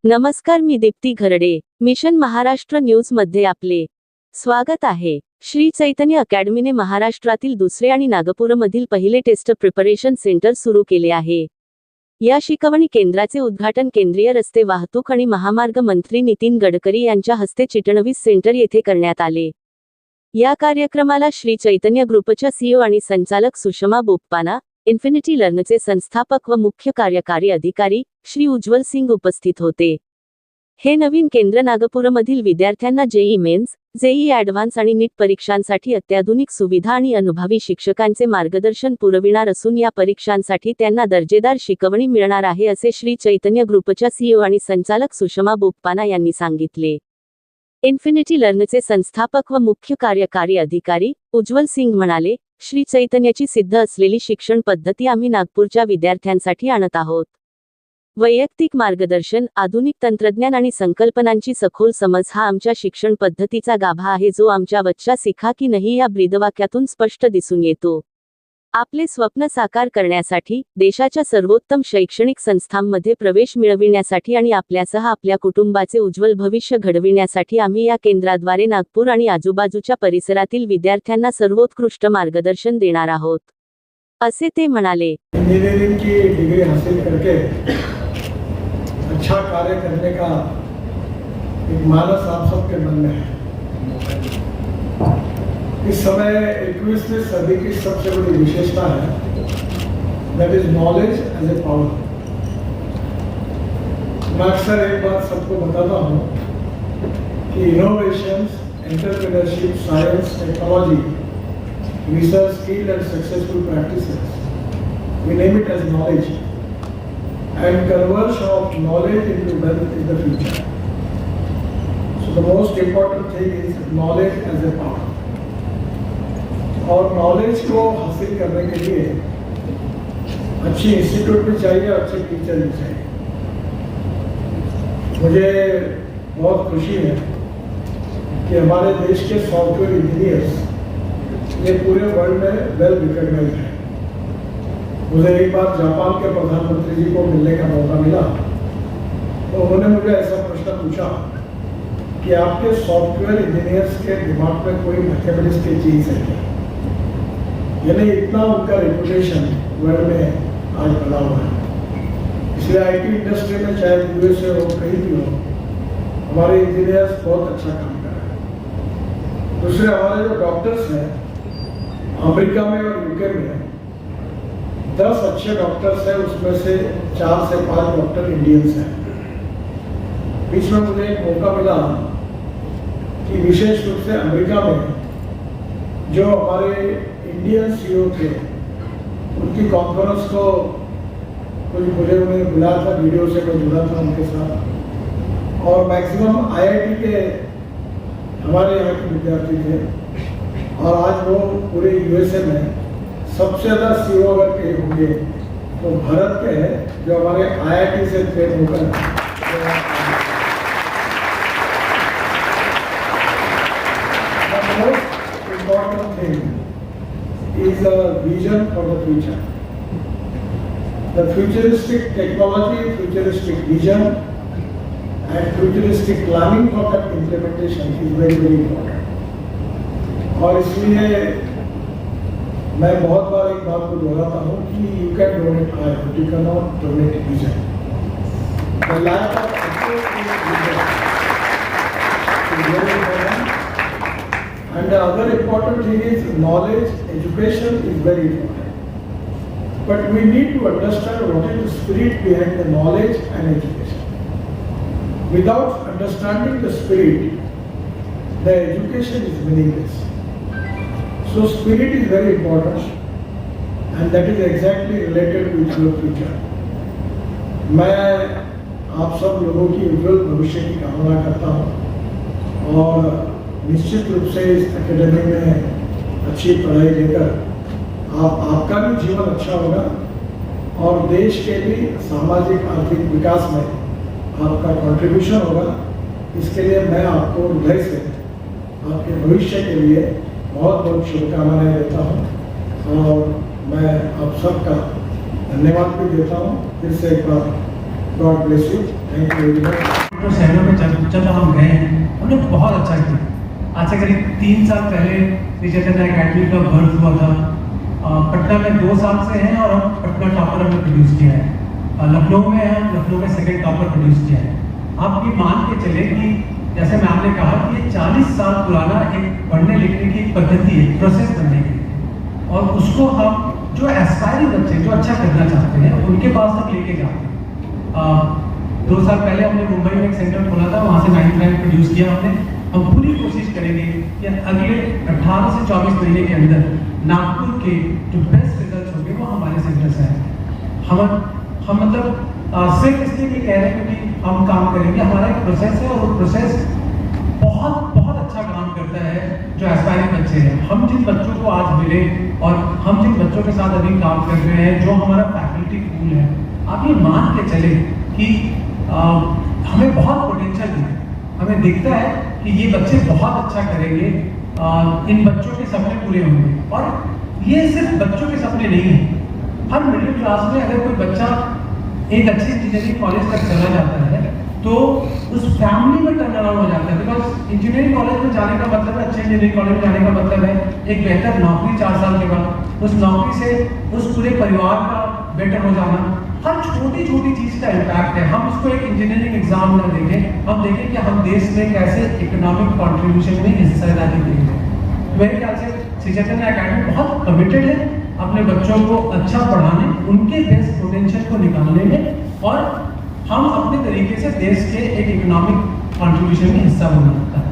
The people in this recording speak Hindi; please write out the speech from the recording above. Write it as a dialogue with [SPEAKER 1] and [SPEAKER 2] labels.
[SPEAKER 1] नमस्कार, मी दीप्ती घरडे. मिशन महाराष्ट्र न्यूज मध्ये आपले स्वागत आहे. श्री चैतन्य अकॅडमीने महाराष्ट्रातील दुसरे आणि नागपूरमधील पहिले टेस्ट प्रिपरेशन सेंटर सुरू केले आहे. या शिकवणी केंद्राचे उद्घाटन केंद्रीय रस्ते वाहतूक आणि महामार्ग मंत्री नितीन गडकरी यांच्या हस्ते चिटणवीस सेंटर येथे करण्यात आले. या कार्यक्रमाला श्री चैतन्य ग्रुपच्या सीईओ आणि संचालक सुषमा बोप्पाना, इन्फिनिटी लर्नचे संस्थापक व मुख्य कार्यकारी अधिकारी श्री उज्ज्वल सिंग उपस्थित होते. हे नवीन केंद्र नागपूरमधील विद्यार्थ्यांना जेईई मेन्स, जेईई ॲडव्हान्स आणि नीट परीक्षांसाठी अत्याधुनिक सुविधा आणि अनुभवी शिक्षकांचे मार्गदर्शन पुरविणार असून या परीक्षांसाठी त्यांना दर्जेदार शिकवणी मिळणार आहे, असे श्री चैतन्य ग्रुपच्या सीईओ आणि संचालक सुषमा बोप्पाना यांनी सांगितले. इन्फिनिटी लर्नचे संस्थापक व मुख्य कार्यकारी अधिकारी उज्ज्वल सिंग म्हणाले, श्री चैतन्याची सिद्ध असलेली शिक्षण पद्धती आम्ही नागपूरच्या विद्यार्थ्यांसाठी आणत आहोत. वैयक्तिक मार्गदर्शन, आधुनिक तंत्रज्ञान आणि संकल्पनांची सखोल समज हा आमच्या शिक्षण पद्धतीचा गाभा आहे, जो आमच्या बच्चा सिखा की नाही या ब्रीदवाक्यातून स्पष्ट दिसून येतो. आपले स्वप्न साकार करण्यासाठी, देशाच्या सर्वोत्तम शैक्षणिक संस्थांमध्ये प्रवेश मिळविण्यासाठी आणि आपल्यासह आपल्या कुटुंबाचे उज्ज्वल भविष्य घडविण्यासाठी आम्ही या केंद्राद्वारे नागपूर आणि आजूबाजूच्या परिसरातील विद्यार्थ्यांना सर्वोत्कृष्ट मार्गदर्शन देणार आहोत, असे ते म्हणाले.
[SPEAKER 2] इंजीनियरिंग की डिग्री हासिल करके अच्छा कार्य करने का एक मानस आप सबके मन में है. इस समय 21वीं सदी की सबसे बड़ी विशेषता है, that is knowledge as a power. मैं अक्सर एक बात सबको बताता हूँ कि innovations, entrepreneurship, science, technology, research, skill and successful practices, we name it as knowledge, and conversion of knowledge into wealth is the future. So the most important thing is knowledge as a power. और नॉलेज को हासिल करने के लिए अच्छी इंस्टीट्यूट भी चाहिए, अच्छे टीचर भी चाहिए. मुझे बहुत खुशी है कि हमारे देश के सॉफ्टवेयर इंजीनियर्स ये पूरे वर्ल्ड में वेल रिकॉग्नाइज्ड है. मुझे एक बार जापान के प्रधानमंत्री जी को मिलने का मौका मिला, तो उन्होंने मुझे ऐसा प्रश्न पूछा कि आपके सॉफ्टवेयर इंजीनियर्स के दिमाग में कोई मैथमेटिक्स की चीज़ है क्या. यानी इतना उनका रेपुटेशन वर्ल्ड में आज बना हुआ है. इसलिए आईटी इंडस्ट्री में चाहे यूएसए हो, कहीं भी हो, हमारे इंजीनियर्स बहुत अच्छा काम कर रहे हैं. दूसरे हमारे जो डॉक्टर्स हैं अमेरिका में और यूके में 10 अच्छे डॉक्टर्स हैं, उसमें से 4 से 5 डॉक्टर इंडियंस हैं. बीच में मुझे एक मौका मिला कि विशेष रूप से अमेरिका में जो हमारे इंडियन सीईओ थे, उनकी कॉन्फ्रेंस को मुझे उन्हें बुलाया था, वीडियो से मैं जुड़ा था उनके साथ. और मैक्सिमम आईआईटी के हमारे यहाँ के विद्यार्थी थे. और आज वो पूरे यूएसए में सबसे ज़्यादा सीईओ अगर के होंगे तो भारत के हैं, जो हमारे आईआईटी से ट्रेन होकर. The most important thing is a vision for the future. The futuristic technology, futuristic vision, and futuristic planning for that implementation is very very important. और इसलिए मैं बहुत बार एक बात को दोहराता हूँ कि you can donate eye, but you can not donate vision. The lack of and the other important thing is knowledge, education is very important. But we need to understand what is the spirit behind the knowledge and education. Without understanding the spirit, the education is meaningless. So spirit is very important and that is exactly related with your future. मैं आप सब लोगों की उज्जवल भविष्य की कामना करता हूँ और निश्चित रूप से इस एकेडमी में अच्छी पढ़ाई लेकर आपका भी जीवन अच्छा होगा और देश के भी सामाजिक आर्थिक विकास में आपका कंट्रीब्यूशन होगा. इसके लिए मैं आपको हृदय से आपके भविष्य के लिए बहुत बहुत शुभकामनाएं देता हूँ और मैं आप सबका धन्यवाद भी देता हूँ। फिर से एक बार God bless you, thank you very much.
[SPEAKER 3] तो शहरों में जब हम गए हमने बहुत अच्छा किया। आज से करीब 3 साल पहले श्री चैतन्य अकेडमी का बर्थ हुआ था। पटना में 2 साल से हैं और हम पटना टॉपर हमने प्रोड्यूस किया है। लखनऊ में हम लखनऊ में सेकंड टॉपर प्रोड्यूस किया है। आप ये मान के चले कि जैसे मैं आपने कहा कि ये 40 साल पुराना एक पढ़ने लिखने की पद्धति है, प्रोसेस बनने की, और उसको हम जो एस्पायरिंग बच्चे जो अच्छा करना चाहते हैं उनके पास तक लेके जाते हैं। 2 साल पहले हमने मुंबई में एक सेंटर खोला था, वहाँ से 9th रैंक प्रोड्यूस किया हमने। हम पूरी कोशिश करेंगे कि अगले 18 से 24 महीने के अंदर नागपुर के जो बेस्ट रिजल्ट होंगे वो हमारे सेंटर से आए। हम मतलब सिर्फ इसलिए नहीं कह रहे हैं क्योंकि हम काम करेंगे, हमारा एक प्रोसेस है और वो प्रोसेस बहुत बहुत अच्छा काम करता है। जो एस्पायरिंग बच्चे हैं, हम जिन बच्चों को आज मिले और हम जिन बच्चों के साथ अभी काम कर रहे हैं, जो हमारा फैकल्टी पूल है, आप ये मान के चले कि हमें बहुत पोटेंशियल है। हमें दिखता है कि ये बच्चे बहुत अच्छा करेंगे, इन बच्चों के सपने पूरे होंगे। और ये सिर्फ बच्चों के सपने नहीं हैं। हर मिडिल क्लास में अगर कोई बच्चा एक अच्छी इंजीनियरिंग कॉलेज तक चला जाता है तो उस फैमिली में टर्न अराउंड हो जाता है। बिकॉज इंजीनियरिंग कॉलेज में जाने का मतलब है, अच्छे इंजीनियरिंग कॉलेज में जाने का मतलब है एक बेहतर नौकरी 4 साल के बाद, उस नौकरी से उस पूरे परिवार का बेटर हो जाना। हर छोटी छोटी चीज का इम्पैक्ट है। हम इसको एक इंजीनियरिंग एग्जाम ना देखें, हम देखें कि हम देश में कैसे इकोनॉमिक कंट्रीब्यूशन में हिस्सेदारी देंगे। मेरे ख्याल से श्री चैतन्य अकेडमी बहुत कमिटेड है अपने बच्चों को अच्छा पढ़ाने, उनके बेस्ट पोटेंशियल को निकालने में, और हम अपने तरीके से देश के एक इकोनॉमिक कंट्रीब्यूशन में हिस्सा बनना चाहते हैं।